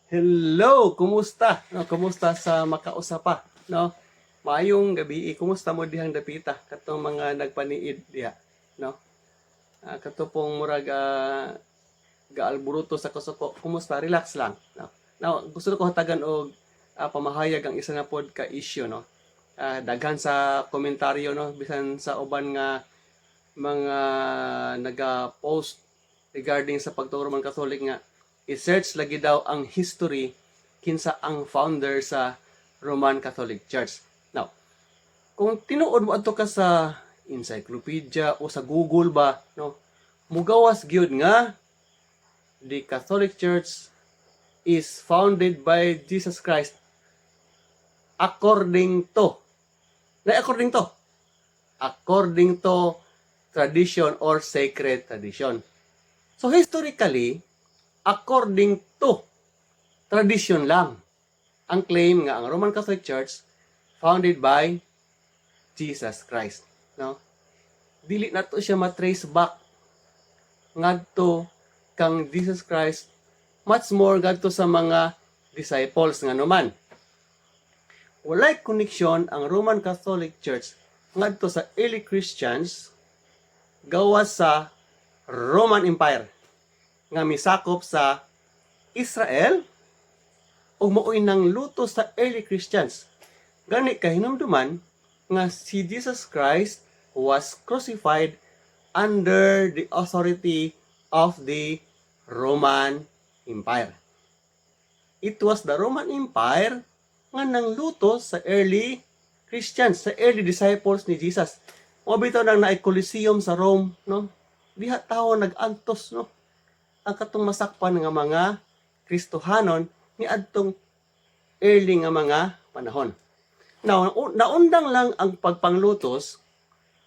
Hello, kumusta? No, kumusta sa makausapa, no? Maayong gabi, kumusta mo dihang dapita katong mga nagpaniid diha, no? Kato pong murag gaalburuto sa kasuko. Kumusta? Relax lang, no? Now, gusto ko hatagan og pamahayag ang isa na pod ka issue, no? Daghan sa komentaryo, no, bisan sa uban nga mga naga-post regarding sa pagturo man Catholic nga i-search lagi daw ang history kinsa ang founder sa Roman Catholic Church. Now, kung tinuod mo adto ka sa encyclopedia o sa Google ba, no, mugawas gyud nga the Catholic Church is founded by Jesus Christ according to tradition or sacred tradition. So historically, according to tradition lang ang claim nga ang Roman Catholic Church founded by Jesus Christ, no? Dili na to siya matrace back ngadto kang Jesus Christ, much more ngadto sa mga disciples nga naman. Walay connection ang Roman Catholic Church ngadto sa early Christians gawas sa Roman Empire nga misakop sa Israel ug maoy nang luto sa early Christians. Gani kahinumduman nga si Jesus Christ was crucified under the authority of the Roman Empire. It was the Roman Empire nga nangluto sa early Christians, sa early disciples ni Jesus. O bitaw nang naay Coliseum sa Rome, no? Diha tawo nag-antos, no? Ang katong masakpan nga mga Kristohanon ni adtong early nga mga panahon. Now, naundang lang ang pagpanglutos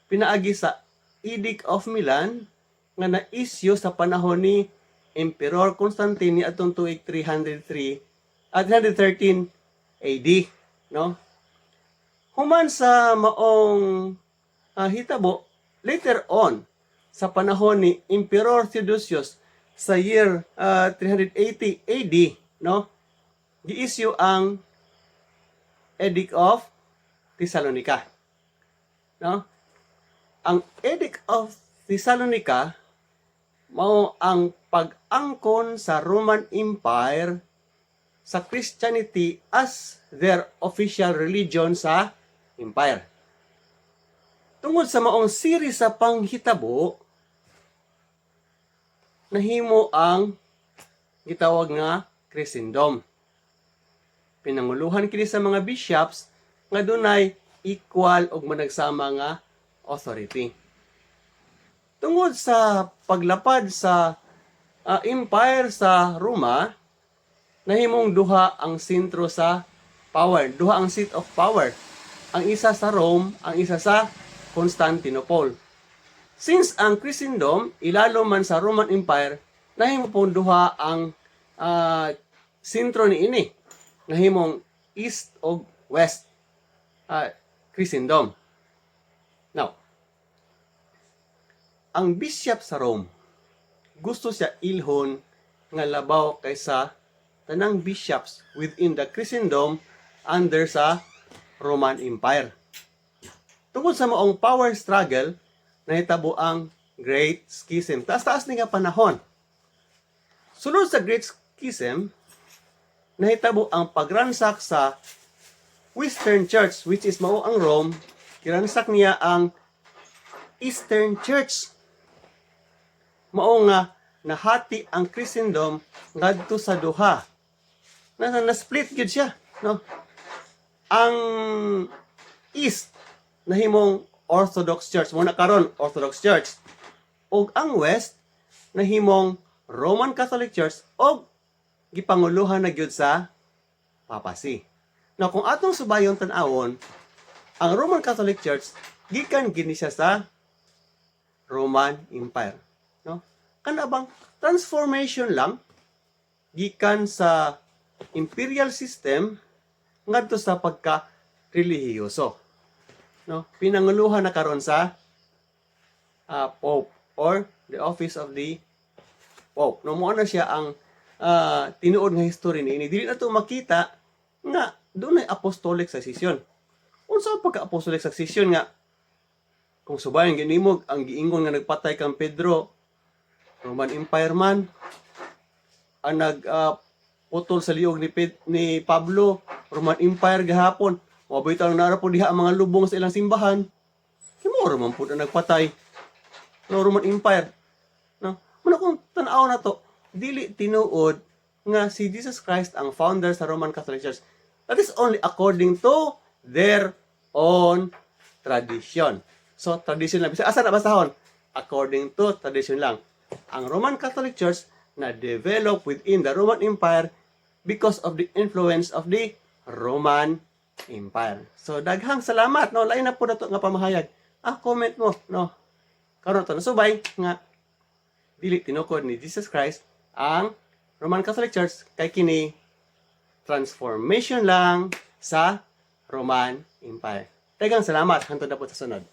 pinaagi sa Edict of Milan nga na-issue sa panahon ni Emperor Constantine ni atong tuig 313 AD, no? Human sa maong hitabo later on sa panahon ni Emperor Theodosius sa year 380 AD, no? Gi-issue ang Edict of Thessalonica, no? Ang Edict of Thessalonica mao ang pag-angkon sa Roman Empire sa Christianity as their official religion sa empire. Tungod sa maong series sa panghitabo, nahimo ang gitawag nga Christendom. Pinanguluhan kini sa mga bishops nga dunay equal ug managsama nga authority. Tungod sa paglapad sa empire sa Roma, nahimong duha ang sentro sa power, duha ang seat of power. Ang isa sa Rome, ang isa sa Constantinople. Since ang Christendom ilalo man sa Roman Empire, nahimo pong duha ang sentro niini. Nahimong East o West Christendom. Now, ang bishop sa Rome gusto siya ilhon nga labaw kaysa tanang bishops within the Christendom under sa Roman Empire. Tungkol sa maong power struggle, nahitabo ang Great Schism. Taas-taas ni nga panahon. Sunod sa Great Schism, nahitabo ang pagransak sa Western Church, which is mao ang Rome. Giransak niya ang Eastern Church. Mao nga nahati ang Christendom ngadto sa duha. Na-split gid siya, no? Ang East nahimong Orthodox Church, muna karon Orthodox Church. Ug ang West nahimong Roman Catholic Church ug gipanguluhan na gyud sa papacy. Now kung atong subayon tan-awon, ang Roman Catholic Church gikan gini siya sa Roman Empire, no? Kana bang transformation lang gikan sa imperial system ngadto sa pagka relihiyoso, no? Pinanguluhan na karon sa Pope or the office of the Pope. No, mo na siya ang tinuod nga history ni ini, dili na to makita nga doon ay apostolic succession. Unsa ang pagka-apostolic succession nga kung subayon ginimog ang giingon nga nagpatay kang Pedro, Roman Empire man, ang putol sa liog ni Pablo, Roman Empire gahapon, maboy tanong nara po diha ang mga lubong sa ilang simbahan, himo Roman po na nagpatay no Roman Empire. No? Muna kung tanaw na to, dili tinuod nga si Jesus Christ ang founder sa Roman Catholic Church. That is only according to their own tradition. So, tradition lang. Asa na basahon? According to tradition lang. Ang Roman Catholic Church na develop within the Roman Empire because of the influence of the Roman Empire. So, daghang salamat. No? Lain na po na to nga pamahayag. Comment mo. No? Karon to nasubay nga dili tinukod ni Jesus Christ ang Roman Catholic Church kay kini transformation lang sa Roman Empire. Daghang salamat. Hantod na po sa sunod.